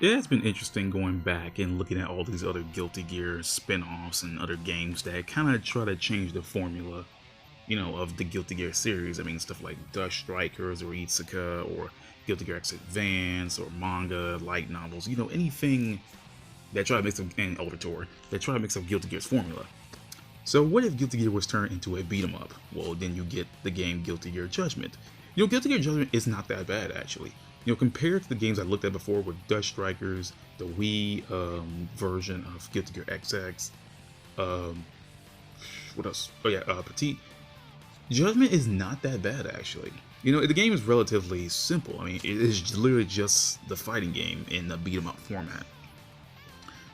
it has been interesting going back and looking at all these other Guilty Gear spin-offs and other games that kind of try to change the formula, of the Guilty Gear series. I mean, stuff like Dust Strikers or Isuka or Guilty Gear X Advance or manga, light novels, anything that try to mix up, and Overture, that try to mix up Guilty Gear's formula. So what if Guilty Gear was turned into a beat 'em up? Well, then you get the game Guilty Gear Judgment. Guilty Gear Judgment is not that bad, actually. Compared to the games I looked at before with Dust Strikers, the Wii version of Guilty Gear XX, what else? Oh yeah, Petit. Judgment is not that bad, actually. The game is relatively simple. I mean, it is literally just the fighting game in the beat 'em up format.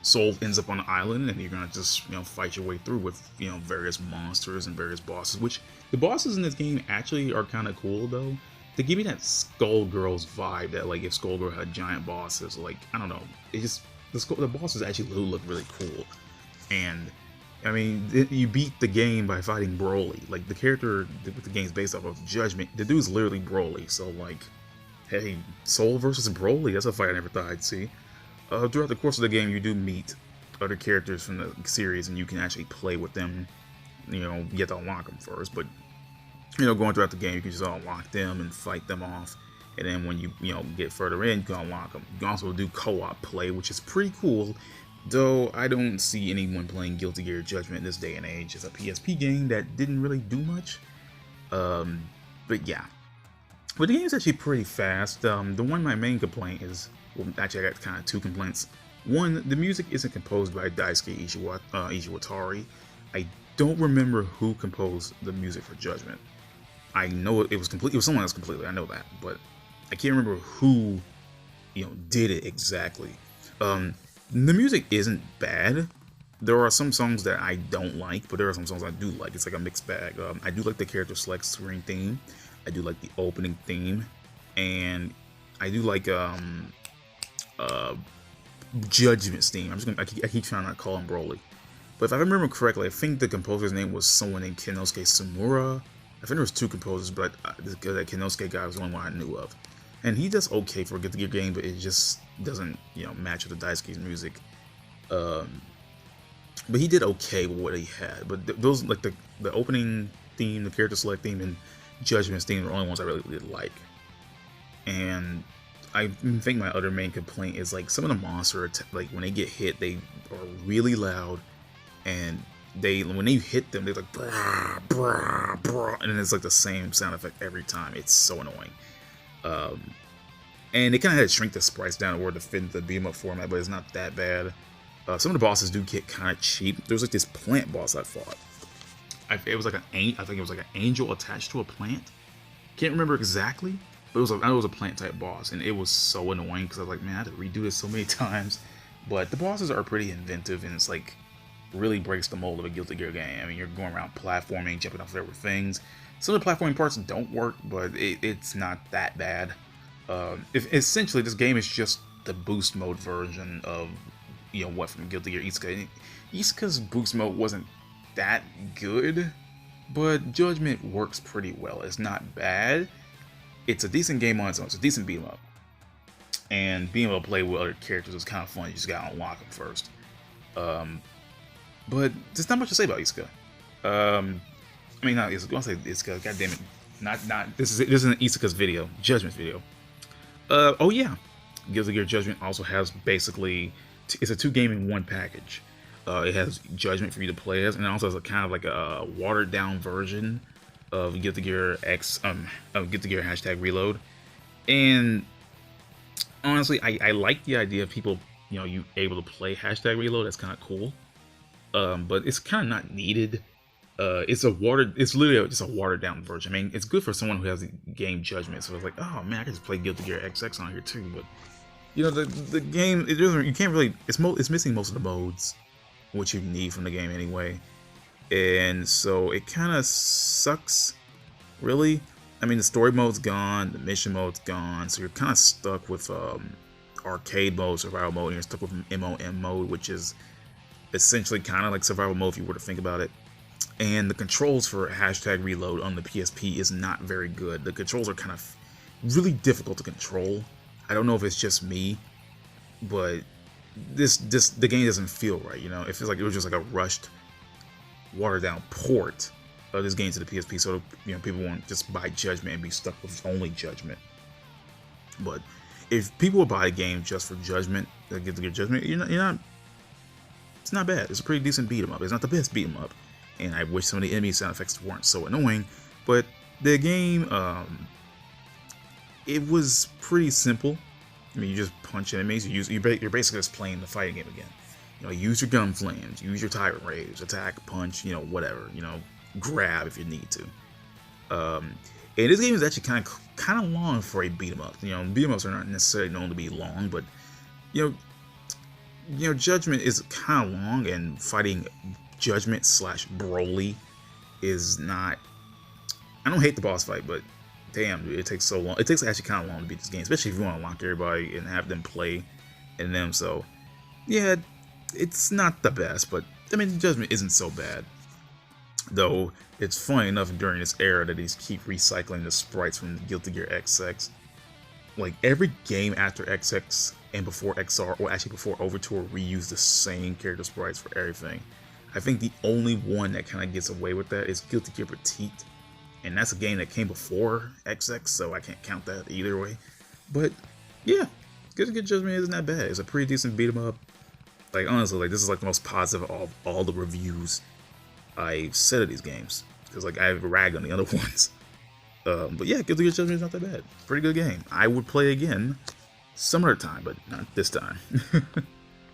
Soul ends up on an island, and you're gonna just fight your way through with various monsters and various bosses. Which the bosses in this game actually are kind of cool though. They give me that Skullgirls vibe that like if Skullgirl had giant bosses, like I don't know, it just the bosses actually look really cool. And I mean, you beat the game by fighting Broly. Like the character that the game's based off of, Judgment, the dude's literally Broly. So like, hey, Soul versus Broly, that's a fight I never thought I'd see. Throughout the course of the game, you do meet other characters from the series, and you can actually play with them. You have to unlock them first, but going throughout the game, you can just unlock them and fight them off. And then when you get further in, you can unlock them. You can also do co-op play, which is pretty cool. Though I don't see anyone playing Guilty Gear Judgment this day and age. It's a PSP game that didn't really do much. But yeah, but the game is actually pretty fast. My main complaint is. Well, actually, I got kind of two complaints. One, the music isn't composed by Daisuke Iwatari. I don't remember who composed the music for Judgment. I know it was someone else completely. I know that, but I can't remember who, did it exactly. The music isn't bad. There are some songs that I don't like, but there are some songs I do like. It's like a mixed bag. I do like the character select screen theme. I do like the opening theme, and I do like Judgment's theme. I keep trying not to call him Broly, but if I remember correctly, I think the composer's name was someone named Kenosuke Sumura. I think there was two composers, but that Kenosuke guy was the only one I knew of, and he does okay for a Guilty Gear game, but it just doesn't match with the Daisuke's music. But he did okay with what he had. But those like the opening theme, the character select theme, and Judgment's theme are the only ones I really did like. And I think my other main complaint is like some of the monsters, like when they get hit, they are really loud, and when you hit them, they're like brah, brah, brah, and it's like the same sound effect every time. It's so annoying. And they kind of had to shrink the sprites down in order to fit into the beat 'em up format, but it's not that bad. Some of the bosses do get kind of cheap. There was like this plant boss I fought. I think it was like an angel attached to a plant. Can't remember exactly. But I know it was a plant type boss, and it was so annoying because I was like, man, I had to redo this so many times. But the bosses are pretty inventive, and it's like really breaks the mold of a Guilty Gear game. I mean, you're going around platforming, jumping off different things. Some of the platforming parts don't work, but it's not that bad. Essentially, this game is just the boost mode version of what from Guilty Gear Isuka. Isuka's boost mode wasn't that good, but Judgment works pretty well. It's not bad. It's a decent game on its own. It's a decent beat 'em up, and being able to play with other characters is kind of fun. You just gotta unlock them first. But there's not much to say about Isuka. I mean, not Isuka. I'll say Isuka. God damn it! Not this isn't Isuka's video. Judgment's video. Oh yeah, Guilty Gear Judgment also has basically it's a 2-game in 1 package. It has Judgment for you to play as, and it also has a kind of like a watered down version of Guilty Gear Guilty Gear #Reload. And honestly, I like the idea of people, you able to play #Reload. That's kind of cool. But it's kind of not needed. It's literally just a watered down version. I mean, it's good for someone who has the game Judgment. So it's like, oh man, I can just play Guilty Gear XX on here too. But the game, you can't really. It's missing most of the modes, which you need from the game anyway. And so it kind of sucks, really. I mean, the story mode's gone, the mission mode's gone, so you're kind of stuck with arcade mode, survival mode, and you're stuck with MOM mode, which is essentially kind of like survival mode if you were to think about it. And the controls for #Reload on the PSP is not very good. The controls are kind of really difficult to control. I don't know if it's just me, but the game doesn't feel right. You know, it feels like it was just like a rushed, watered down port of this game to the PSP, so you know people won't just buy Judgment and be stuck with only Judgment. But if people would buy a game just for Judgment, like get to get Judgment, you're not. It's not bad. It's a pretty decent beat 'em up. It's not the best beat 'em up, and I wish some of the enemy sound effects weren't so annoying. But the game, it was pretty simple. I mean, you just punch enemies. You're basically just playing the fighting game again. You know, use your gun flames, use your tyrant rage, attack, punch, you know, whatever. You know, grab if you need to. And this game is actually kind of long for a beat 'em up. You know, beat 'em ups are not necessarily known to be long, but you know, Judgment is kind of long, and fighting Judgment / Broly is not. I don't hate the boss fight, but damn, dude, it takes so long. It takes actually kind of long to beat this game, especially if you want to lock everybody and have them play in them. So, yeah, it's not the best, but I mean, Judgment isn't so bad. Though it's funny enough during this era that these keep recycling the sprites from the Guilty Gear XX. Like every game after XX and before XR, or actually before Overture, reuse the same character sprites for everything. I think the only one that kind of gets away with that is Guilty Gear Petit. And that's a game that came before XX, so I can't count that either way. But yeah, Guilty Gear Judgment isn't that bad. It's a pretty decent beat 'em up. Like honestly, like this is like the most positive of all the reviews I've said of these games, because like I've ragged on the other ones. But yeah, Guilty Gear Judgment is not that bad. Pretty good game. I would play again some other time, but not this time.